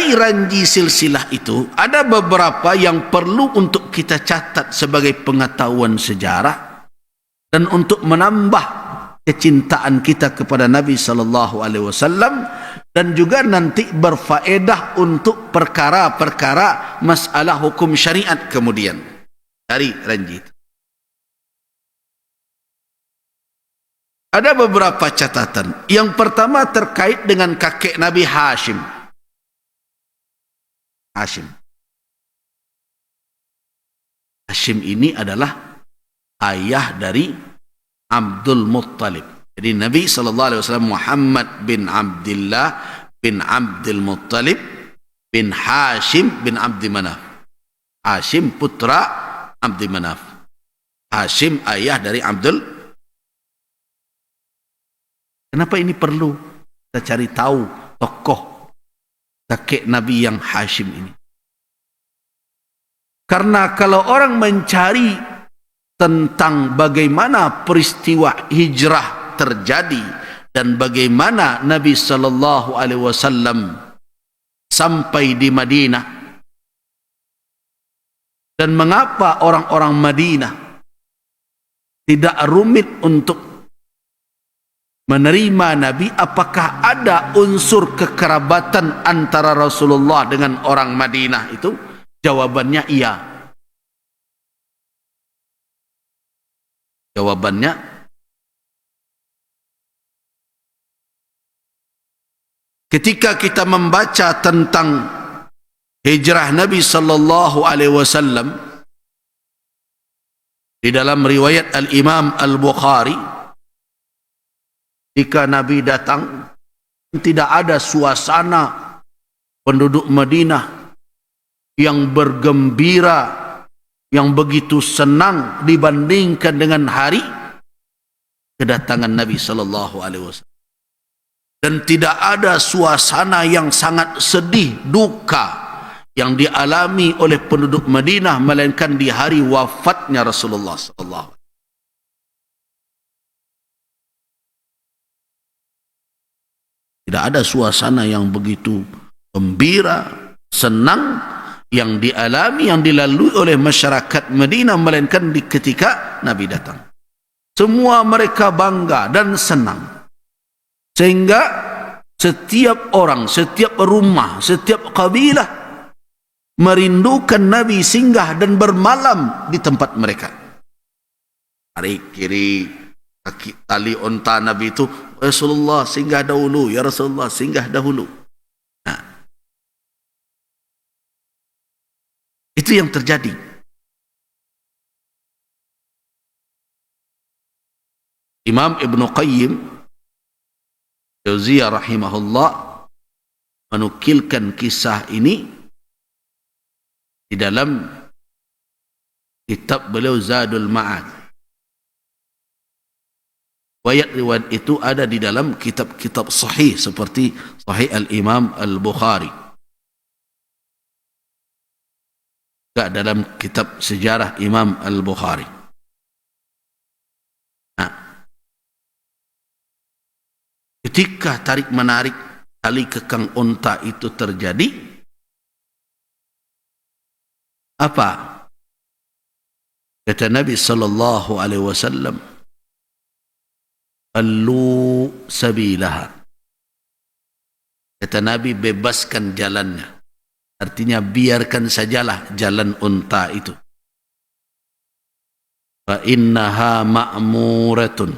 dari ranji silsilah itu ada beberapa yang perlu untuk kita catat sebagai pengetahuan sejarah dan untuk menambah kecintaan kita kepada Nabi sallallahu alaihi wasallam, dan juga nanti berfaedah untuk perkara-perkara masalah hukum syariat kemudian dari ranji itu. Ada beberapa catatan. Yang pertama terkait dengan kakek Nabi Hashim. Hashim ini adalah ayah dari Abdul Muttalib. Jadi Nabi SAW Muhammad bin Abdullah bin Abdul Muttalib bin Hashim bin Abdi Manaf. Hashim putra Abdi Manaf. Hashim ayah dari Abdul. Kenapa ini perlu kita cari tahu tokoh kakek Nabi yang Hashim ini? Karena kalau orang mencari tentang bagaimana peristiwa hijrah terjadi dan bagaimana Nabi sallallahu alaihi wasallam sampai di Madinah dan mengapa orang-orang Madinah tidak rumit untuk menerima Nabi, apakah ada unsur kekerabatan antara Rasulullah dengan orang Madinah itu? Jawabannya iya. Jawabannya ketika kita membaca tentang hijrah Nabi sallallahu alaihi wasallam di dalam riwayat Al-Imam Al-Bukhari, jika Nabi datang, tidak ada suasana penduduk Madinah yang bergembira, yang begitu senang dibandingkan dengan hari kedatangan Nabi sallallahu alaihi wasallam. Dan tidak ada suasana yang sangat sedih, duka yang dialami oleh penduduk Madinah melainkan di hari wafatnya Rasulullah sallallahu alaihi wasallam. Tidak ada suasana yang begitu gembira, senang yang dialami, yang dilalui oleh masyarakat Madinah melainkan ketika Nabi datang. Semua mereka bangga dan senang. Sehingga setiap orang, setiap rumah, setiap kabilah merindukan Nabi singgah dan bermalam di tempat mereka. Tarik kiri kaki tali unta Nabi itu, Rasulullah singgah dahulu, ya Rasulullah singgah dahulu. Nah, itu yang terjadi. Imam Ibn Qayyim Jauziyah rahimahullah menukilkan kisah ini di dalam kitab beliau Zadul Ma'ad. Riwayat itu ada di dalam kitab-kitab sahih seperti Sahih Al-Imam Al-Bukhari. Juga dalam kitab sejarah Imam Al-Bukhari. Nah, ketika tarik-menarik tali kekang unta itu terjadi, apa kata Nabi sallallahu alaihi wasallam? Allu sabilaha. Kata Nabi, bebaskan jalannya. Artinya biarkan sajalah jalan unta itu. Fa innaha ma'muratun.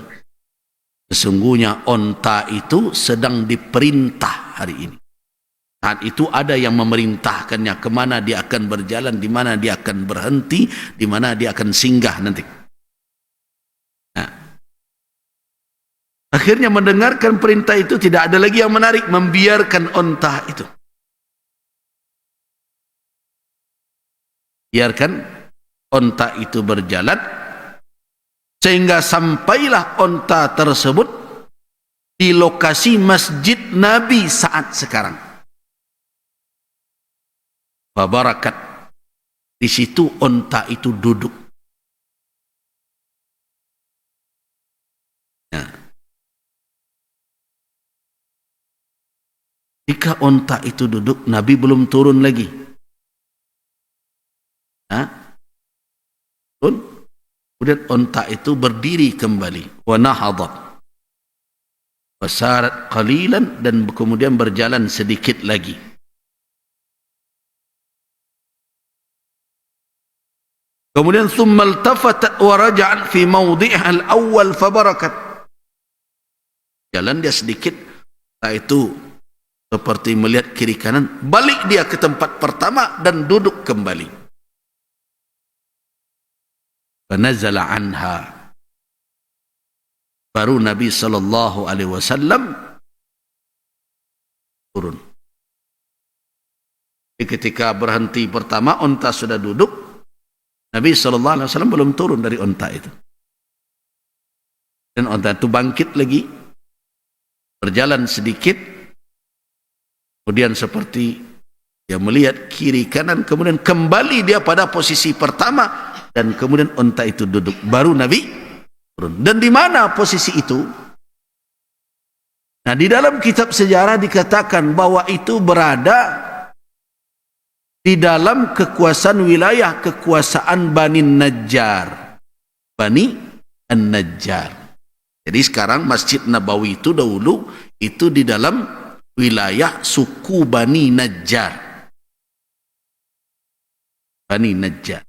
Sesungguhnya unta itu sedang diperintah hari ini. Saat itu ada yang memerintahkannya kemana dia akan berjalan, di mana dia akan berhenti, di mana dia akan singgah nanti. Akhirnya mendengarkan perintah itu, tidak ada lagi yang menarik, membiarkan unta itu. Biarkan unta itu berjalan sehingga sampailah unta tersebut di lokasi Masjid Nabi saat sekarang. Babarakat. Di situ unta itu duduk. Jika onta itu duduk, Nabi belum turun lagi. Kemudian onta itu berdiri kembali. Wa nahadat. Wasarat qalilan, dan kemudian berjalan sedikit lagi. Kemudian thumma iltafatat wa raja'at fi mawdi'iha al-awwal fabarakat. Jalan dia sedikit, itu seperti melihat kiri kanan, balik dia ke tempat pertama dan duduk kembali. Fanazala anha. Baru Nabi sallallahu alaihi wasallam turun. Ketika berhenti pertama, unta sudah duduk, Nabi sallallahu alaihi wasallam belum turun dari unta itu. Dan unta itu bangkit lagi, berjalan sedikit. Kemudian seperti dia melihat kiri kanan, kemudian kembali dia pada posisi pertama, dan kemudian unta itu duduk. Baru Nabi turun. Dan di mana posisi itu? Nah, di dalam kitab sejarah dikatakan bahwa itu berada di dalam kekuasaan wilayah kekuasaan Bani Najjar. Bani An-Najjar. Jadi sekarang Masjid Nabawi itu dahulu itu di dalam wilayah suku Bani Najjar. Bani Najjar.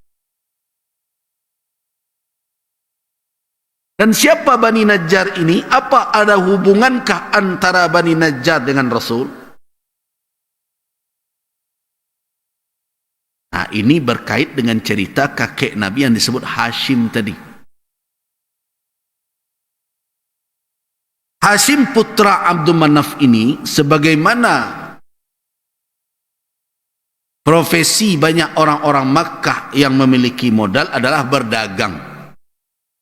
Dan siapa Bani Najjar ini? Apa ada hubungankah antara Bani Najjar dengan Rasul? Nah, ini berkait dengan cerita kakek Nabi yang disebut Hashim tadi. Hashim putra Abdul Manaf ini, sebagaimana profesi banyak orang-orang Makkah yang memiliki modal adalah berdagang.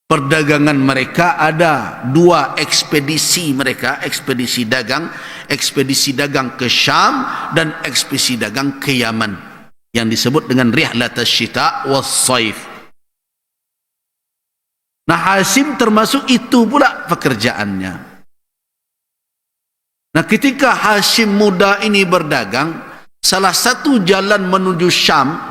Perdagangan mereka ada dua ekspedisi mereka, ekspedisi dagang ke Syam dan ekspedisi dagang ke Yaman, yang disebut dengan Rihlat Asyita was Saif. Nah, Hashim termasuk itu pula pekerjaannya. Nah, ketika Hashim muda ini berdagang, salah satu jalan menuju Syam,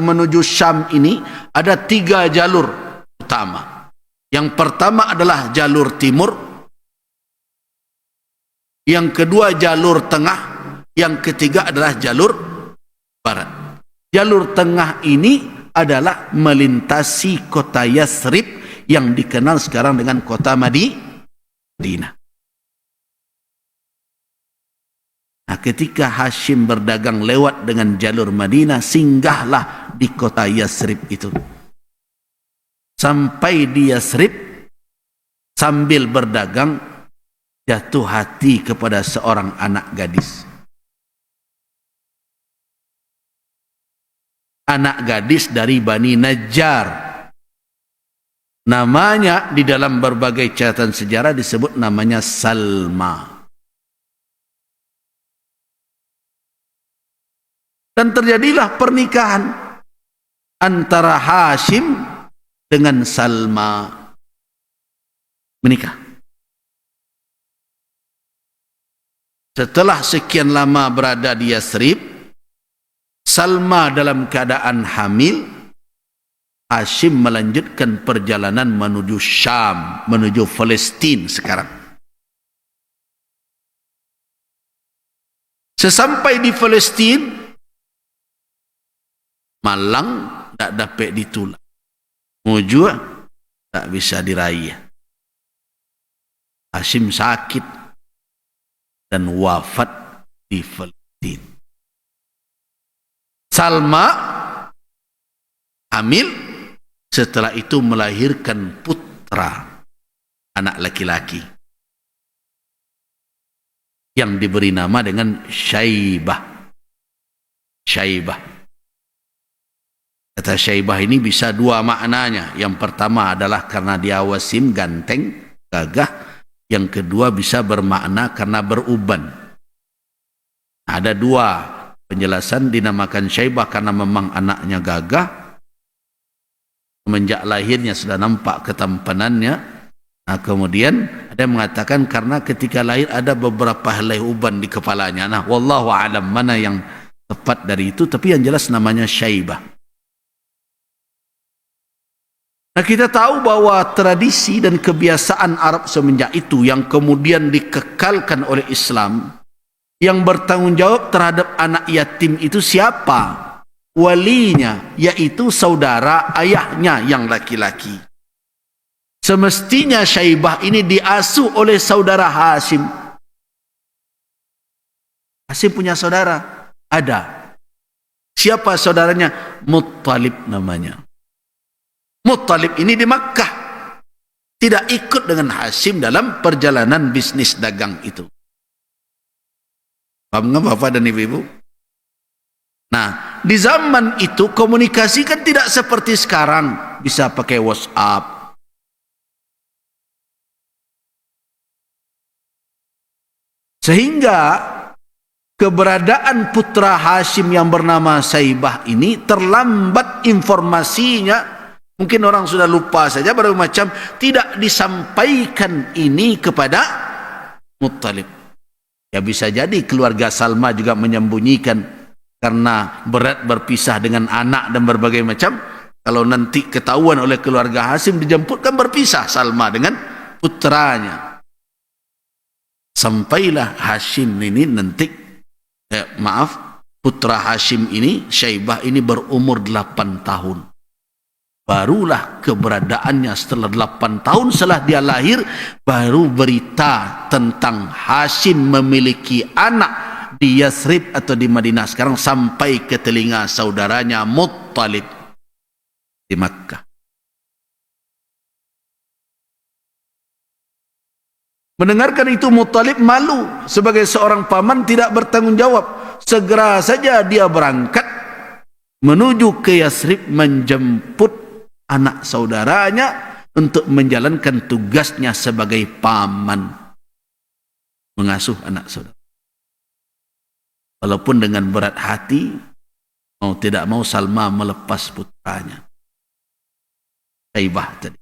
menuju Syam ini ada 3 jalur utama. Yang pertama adalah jalur timur, yang kedua jalur tengah, yang ketiga adalah jalur barat. Jalur tengah ini adalah melintasi kota Yathrib yang dikenal sekarang dengan kota Madinah. Nah, ketika Hashim berdagang lewat dengan jalur Madinah, singgahlah di kota Yathrib itu. Sampai di Yathrib, sambil berdagang, jatuh hati kepada seorang anak gadis. Anak gadis dari Bani Najjar. Namanya di dalam berbagai catatan sejarah disebut namanya Salma. Dan terjadilah pernikahan antara Hashim dengan Salma. Menikah. Setelah sekian lama berada di Yathrib, Salma dalam keadaan hamil, Hashim melanjutkan perjalanan menuju Syam, menuju Palestina sekarang. Sesampai di Palestina, malang tak dapat ditolak, mujur tak bisa diraih. Hashim sakit dan wafat di Palestina. Salma hamil, setelah itu melahirkan putra, anak laki-laki, yang diberi nama dengan Syaibah. Syaibah. Kata Syaibah ini bisa 2 maknanya. Yang pertama adalah karena dia wasim, ganteng, gagah. Yang kedua bisa bermakna karena beruban. Ada 2 penjelasan. Dinamakan Syaibah karena memang anaknya gagah. Semenjak lahirnya sudah nampak ketampanannya. Nah, kemudian ada yang mengatakan karena ketika lahir ada beberapa helai uban di kepalanya. Nah, wallahu a'lam mana yang tepat dari itu, tapi yang jelas namanya Syaibah. Nah, kita tahu bahwa tradisi dan kebiasaan Arab semenjak itu yang kemudian dikekalkan oleh Islam, yang bertanggung jawab terhadap anak yatim itu siapa? Walinya, yaitu saudara ayahnya yang laki-laki. Semestinya Syaibah ini diasuh oleh saudara Hashim. Hashim punya saudara? Ada. Siapa saudaranya? Muttalib namanya. Muttalib ini di Makkah. Tidak ikut dengan Hashim dalam perjalanan bisnis dagang itu. Paham nggak Bapak dan Ibu-Ibu? Nah, di zaman itu komunikasi kan tidak seperti sekarang. Bisa pakai WhatsApp. Sehingga keberadaan putra Hashim yang bernama Syaibah ini terlambat informasinya. Mungkin orang sudah lupa saja, baru macam tidak disampaikan ini kepada Muttalib. Ya bisa jadi keluarga Salma juga menyembunyikan karena berat berpisah dengan anak dan berbagai macam. Kalau nanti ketahuan oleh keluarga Hashim dijemput kan berpisah Salma dengan putranya. Sampailah Hashim ini nanti putra Hashim ini Syaibah ini berumur 8 tahun. Barulah keberadaannya setelah 8 tahun setelah dia lahir, baru berita tentang Hashim memiliki anak di Yathrib atau di Madinah sekarang sampai ke telinga saudaranya Muttalib di Makkah. Mendengarkan itu Muttalib malu sebagai seorang paman tidak bertanggung jawab. Segera saja dia berangkat menuju ke Yathrib menjemput anak saudaranya untuk menjalankan tugasnya sebagai paman, mengasuh anak saudara. Walaupun dengan berat hati, mau tidak mau Salma melepas putranya Syaibah tadi.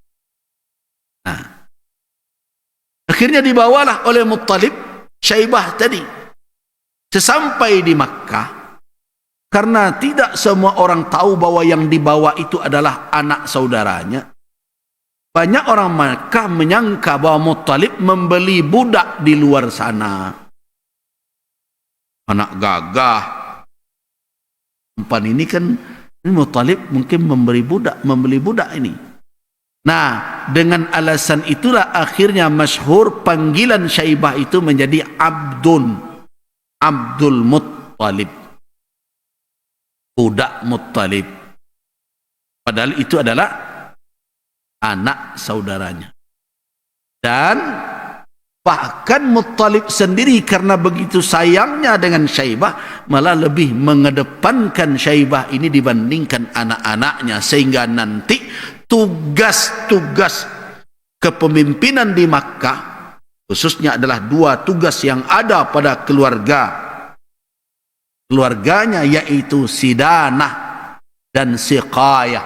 Nah, akhirnya dibawalah oleh Muttalib Syaibah tadi. Sesampai di Makkah, karena tidak semua orang tahu bahwa yang dibawa itu adalah anak saudaranya, banyak orang Makkah menyangka bahwa Muttalib membeli budak di luar sana. Anak gagah. Umpan ini kan Muttalib mungkin membeli budak ini. Nah, dengan alasan itulah akhirnya masyhur panggilan Syaibah itu menjadi Abdul Muttalib, budak Muttalib. Padahal itu adalah anak saudaranya. Dan bahkan Muttalib sendiri karena begitu sayangnya dengan Syaibah, malah lebih mengedepankan Syaibah ini dibandingkan anak-anaknya, sehingga nanti tugas-tugas kepemimpinan di Makkah khususnya adalah 2 tugas yang ada pada keluarganya, yaitu Sidanah dan Siqayah.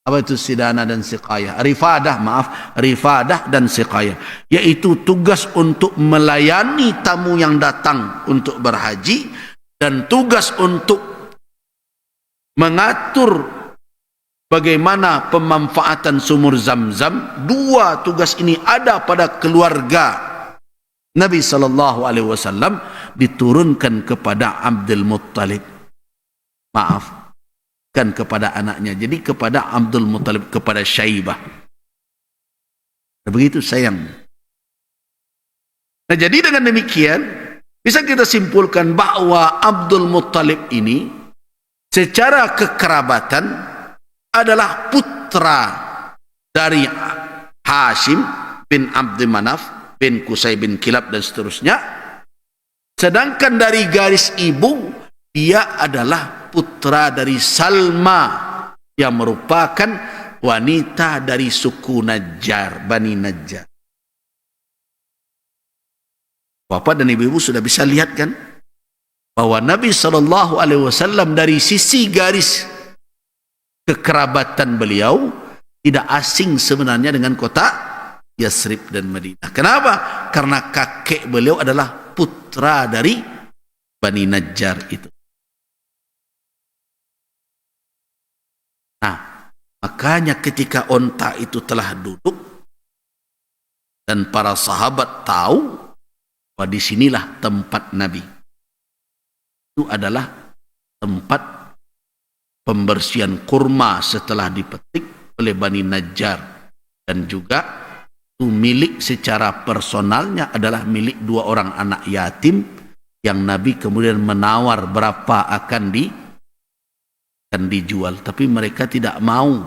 Apa itu Sidanah dan Siqayah? Rifadah dan Siqayah, yaitu tugas untuk melayani tamu yang datang untuk berhaji dan tugas untuk mengatur bagaimana pemanfaatan sumur Zamzam. 2 tugas ini ada pada keluarga Nabi SAW, diturunkan kepada Abdul Muttalib. Bukan kepada anaknya, jadi kepada Abdul Muttalib, kepada Syaibah. Begitu sayang. Nah, jadi dengan demikian bisa kita simpulkan bahwa Abdul Muttalib ini secara kekerabatan adalah putra dari Hashim bin Abdul Manaf bin Qusay bin Kilab dan seterusnya. Sedangkan dari garis ibu, dia adalah putra dari Salma yang merupakan wanita dari suku Najjar, Bani Najjar. Bapak dan Ibu sudah bisa lihat kan bahwa Nabi SAW dari sisi garis kekerabatan beliau tidak asing sebenarnya dengan kota Yasrib dan Madinah. Kenapa? Karena kakek beliau adalah putra dari Bani Najjar itu. Nah, makanya ketika onta itu telah duduk dan para sahabat tahu bahwa disinilah tempat Nabi, itu adalah tempat pembersihan kurma setelah dipetik oleh Bani Najjar, dan juga itu milik secara personalnya adalah milik 2 orang anak yatim yang Nabi kemudian menawar berapa akan dijual, tapi mereka tidak mau,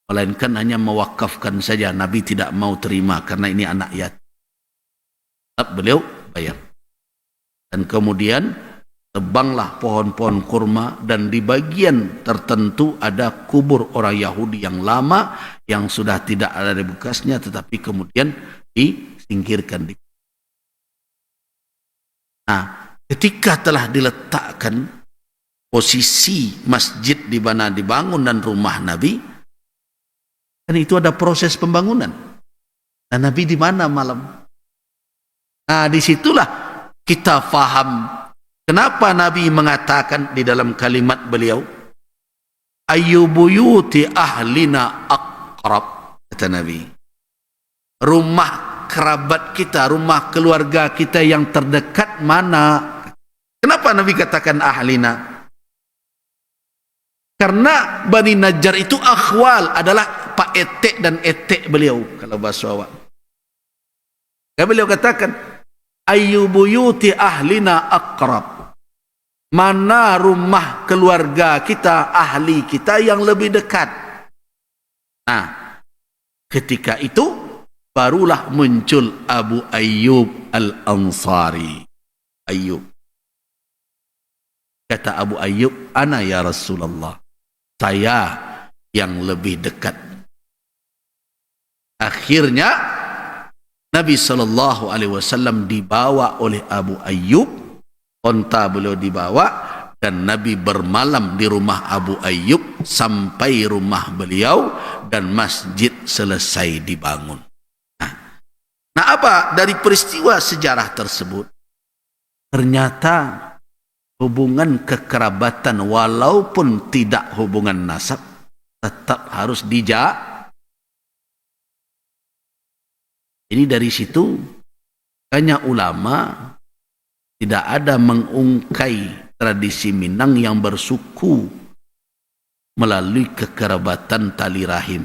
melainkan hanya mewakafkan saja. Nabi tidak mau terima karena ini anak yatim. Beliau bayar, dan kemudian tebanglah pohon-pohon kurma, dan di bagian tertentu ada kubur orang Yahudi yang lama yang sudah tidak ada di bekasnya, tetapi kemudian disingkirkan. Nah, ketika telah diletakkan posisi masjid di mana dibangun dan rumah Nabi, dan itu ada proses pembangunan. Dan Nabi di mana malam? Nah, disitulah kita faham kenapa Nabi mengatakan di dalam kalimat beliau, "Ayyu buyuti ahlina aqrab," kata Nabi. Rumah kerabat kita, rumah keluarga kita yang terdekat mana? Kenapa Nabi katakan ahlina? Karena Bani Najjar itu akhwal, adalah pak etek dan etek beliau kalau bahasa awak. Ya, beliau katakan ayyu buyuti ahlina aqrab, mana rumah keluarga kita, ahli kita yang lebih dekat. Nah, ketika itu barulah muncul Abu Ayyub Al-Ansari. Ayyub, kata Abu Ayyub, ana ya Rasulullah, saya yang lebih dekat. Akhirnya Nabi SAW dibawa oleh Abu Ayyub, onta beliau dibawa, dan Nabi bermalam di rumah Abu Ayyub sampai rumah beliau dan masjid selesai dibangun. Nah, apa dari peristiwa sejarah tersebut? Ternyata hubungan kekerabatan walaupun tidak hubungan nasab tetap harus dijaga. Ini dari situ banyak ulama tidak ada mengungkai tradisi Minang yang bersuku melalui kekerabatan tali rahim.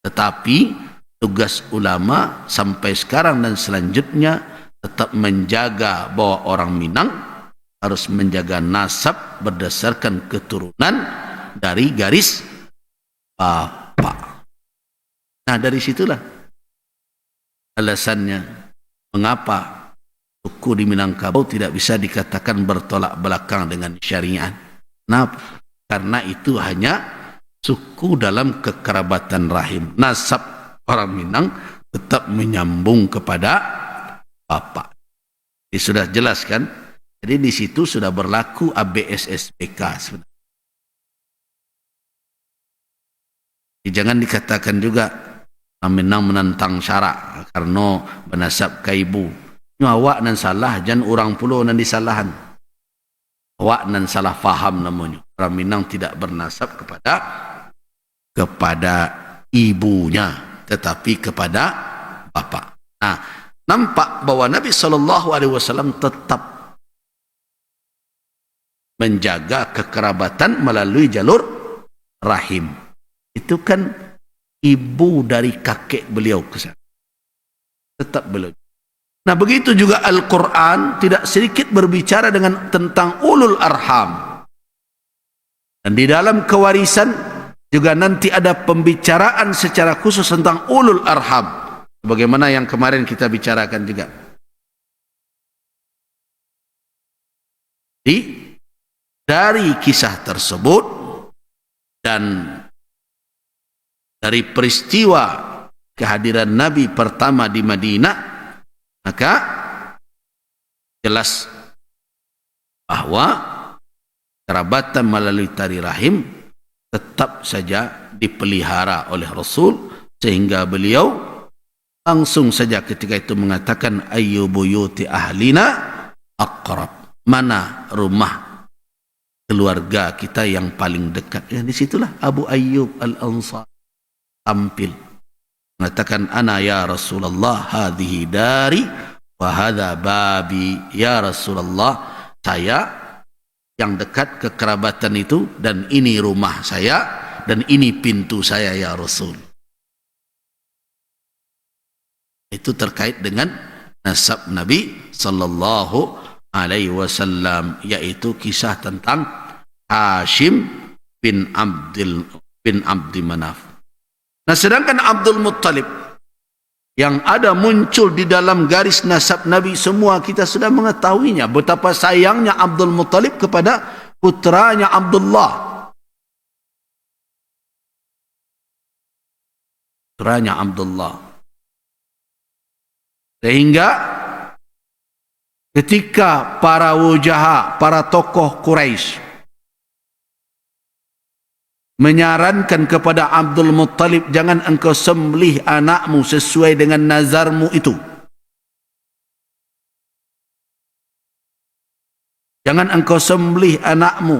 Tetapi tugas ulama sampai sekarang dan selanjutnya tetap menjaga bahwa orang Minang harus menjaga nasab berdasarkan keturunan dari garis bapak. Nah, dari situlah alasannya mengapa suku di Minangkabau tidak bisa dikatakan bertolak belakang dengan syariat. Kenapa? Karena itu hanya suku dalam kekerabatan rahim. Nasab orang Minang tetap menyambung kepada bapak. Ini sudah jelas kan? Jadi di situ sudah berlaku ABSSPK sebenarnya. Jangan dikatakan juga Minang menentang syarak karena bernasab ke ibu. Awak nan salah, jangan orang puluh nan disalahan. Awak nan salah faham namanya. Orang Minang tidak bernasab kepada ibunya, tetapi kepada bapak. Nah, nampak bahwa Nabi SAW tetap menjaga kekerabatan melalui jalur rahim. Itu kan ibu dari kakek beliau kesana. Tetap beliau. Nah, begitu juga Al-Quran tidak sedikit berbicara tentang ulul arham. Dan di dalam kewarisan juga nanti ada pembicaraan secara khusus tentang ulul arham. Bagaimana yang kemarin kita bicarakan juga. Dari kisah tersebut dan dari peristiwa kehadiran Nabi pertama di Madinah, maka jelas bahwa kerabatan melalui tali rahim tetap saja dipelihara oleh Rasul, sehingga beliau langsung saja ketika itu mengatakan ayyu buyuti ahlina aqrab, mana rumah keluarga kita yang paling dekat. Ya, disitulah Abu Ayyub Al-Ansari tampil mengatakan, ana ya Rasulullah hadhihi dari wa hadha babi. Ya Rasulullah, saya yang dekat kekerabatan itu, dan ini rumah saya, dan ini pintu saya ya Rasul. Itu terkait dengan nasab Nabi sallallahu alaihi wasallam, yaitu kisah tentang Hashim bin Abdi Manaf. Nah, sedangkan Abdul Muttalib yang ada muncul di dalam garis nasab Nabi, semua kita sudah mengetahuinya betapa sayangnya Abdul Muttalib kepada putranya Abdullah. Putranya Abdullah. Sehingga ketika para wujaha, para tokoh Quraisy menyarankan kepada Abdul Muttalib, jangan engkau sembelih anakmu sesuai dengan nazarmu itu. Jangan engkau sembelih anakmu.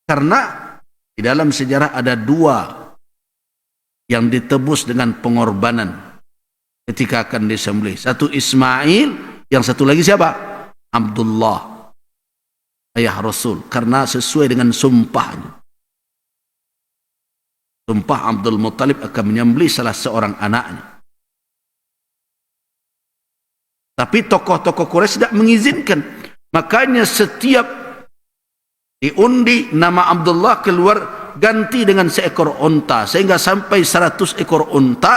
Karena di dalam sejarah ada dua yang ditebus dengan pengorbanan ketika akan disembelih. Satu Ismail, yang satu lagi siapa? Abdullah, ayah Rasul, karena sesuai dengan sumpahnya. Sumpah Abdul Muttalib akan menyembelih salah seorang anaknya. Tapi tokoh-tokoh Quraisy tidak mengizinkan. Makanya setiap diundi nama Abdullah keluar ganti dengan seekor unta, sehingga sampai 100 ekor unta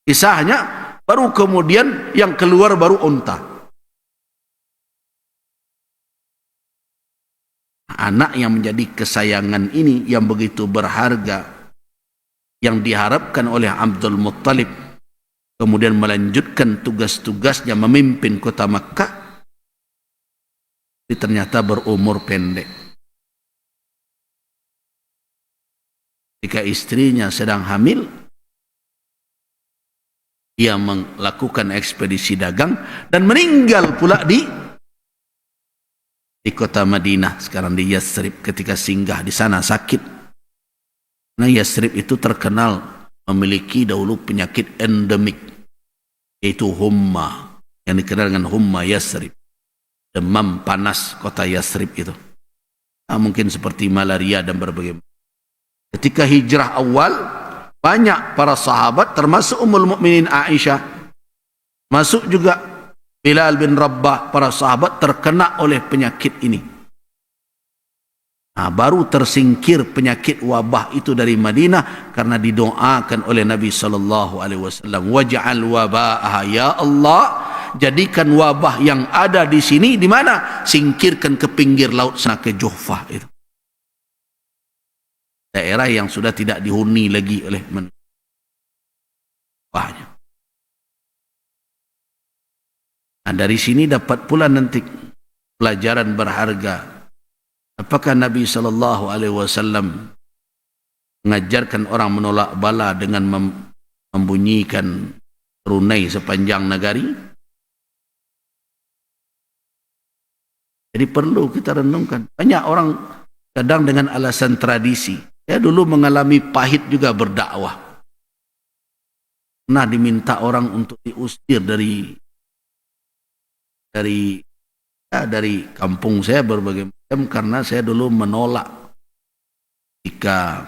kisahnya, baru kemudian yang keluar baru unta. Anak yang menjadi kesayangan ini yang begitu berharga, yang diharapkan oleh Abdul Muttalib kemudian melanjutkan tugas-tugasnya memimpin kota Makkah, ternyata berumur pendek. Ketika istrinya sedang hamil, ia melakukan ekspedisi dagang dan meninggal pula di kota Madinah, sekarang di Yathrib, ketika singgah di sana sakit. Nah, Yathrib itu terkenal memiliki dahulu penyakit endemik, yaitu humma, yang dikenal dengan humma Yathrib, demam panas kota Yathrib itu. Nah, mungkin seperti malaria dan berbagai. Ketika hijrah awal, banyak para sahabat termasuk Ummul Mukminin Aisyah, masuk juga Bilal bin Rabah, para sahabat terkena oleh penyakit ini. Nah, baru tersingkir penyakit wabah itu dari Madinah karena didoakan oleh Nabi SAW. Waj'al waba'aha, ya Allah, jadikan wabah yang ada di sini di mana? Singkirkan ke pinggir laut sana, ke Juhfah itu. Daerah yang sudah tidak dihuni lagi oleh manusia. Nah, dari sini dapat pula nanti pelajaran berharga. Apakah Nabi SAW mengajarkan orang menolak bala dengan membunyikan runai sepanjang negari? Jadi perlu kita renungkan. Banyak orang kadang dengan alasan tradisi. Saya dulu mengalami pahit juga berdakwah. Pernah diminta orang untuk diusir dari kampung saya berbagai macam, karena saya dulu menolak jika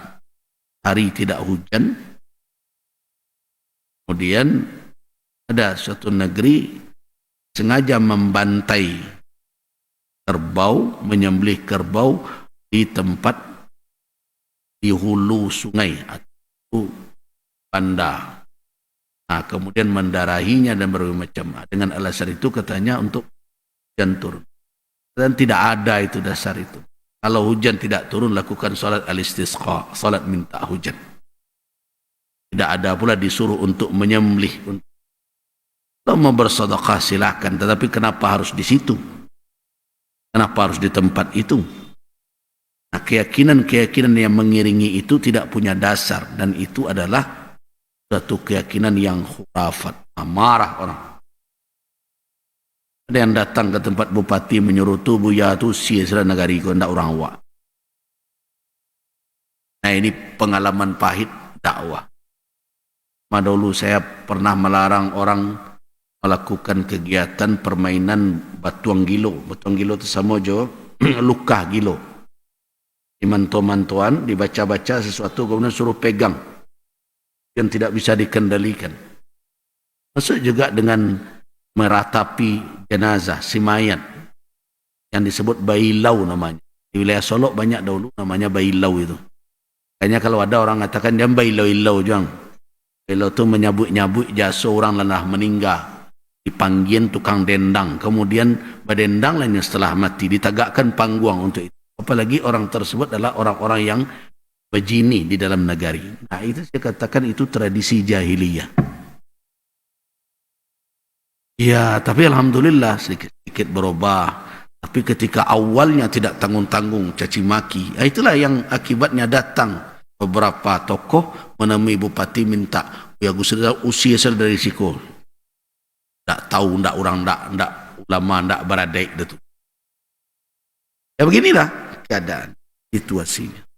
hari tidak hujan. Kemudian ada suatu negeri sengaja membantai kerbau, menyembelih kerbau di tempat di hulu sungai atau banda. Nah, kemudian mendarahinya dan berbagai macam. Dengan alasan itu katanya untuk hujan turun. Dan tidak ada itu dasar itu. Kalau hujan tidak turun, lakukan salat al-istisqa, salat minta hujan. Tidak ada pula disuruh untuk menyembelih. Kalau mau bersedekah silakan, tetapi kenapa harus di situ? Kenapa harus di tempat itu? Nah, keyakinan-keyakinan yang mengiringi itu tidak punya dasar, dan itu adalah Satu keyakinan yang khurafat. Marah orang. Ada yang datang ke tempat bupati menyuruh tu buya tu sia-sia negari ko ndak orang awak. Nah ini pengalaman pahit dakwah. Dulu saya pernah melarang orang melakukan kegiatan permainan batuang gilo. Batuang gilo itu sama jo luka gilo. Dimantu-mantuan, dibaca-baca sesuatu kemudian suruh pegang yang tidak bisa dikendalikan. Masuk juga dengan meratapi jenazah, si mayat yang disebut bailau namanya. Di wilayah Solok banyak dahulu namanya bailau itu. Kayaknya kalau ada orang katakan dia bailau-ilau jang. Bailau itu menyabut-nyabut jasa orang lelah meninggal. Dipanggil tukang dendang. Kemudian badendang lainnya setelah mati. Ditagakkan panggung untuk itu. Apalagi orang tersebut adalah orang-orang yang bejini di dalam negari. Nah itu saya katakan itu tradisi jahiliyah. Ya, tapi alhamdulillah sedikit-sedikit berubah. Tapi ketika awalnya tidak tanggung-tanggung caci maki, itulah yang akibatnya datang beberapa tokoh menemui bupati minta, ya Gus usia dari siku. Tak tahu ndak orang ndak ulama ndak beradai itu. Ya beginilah keadaan situasinya.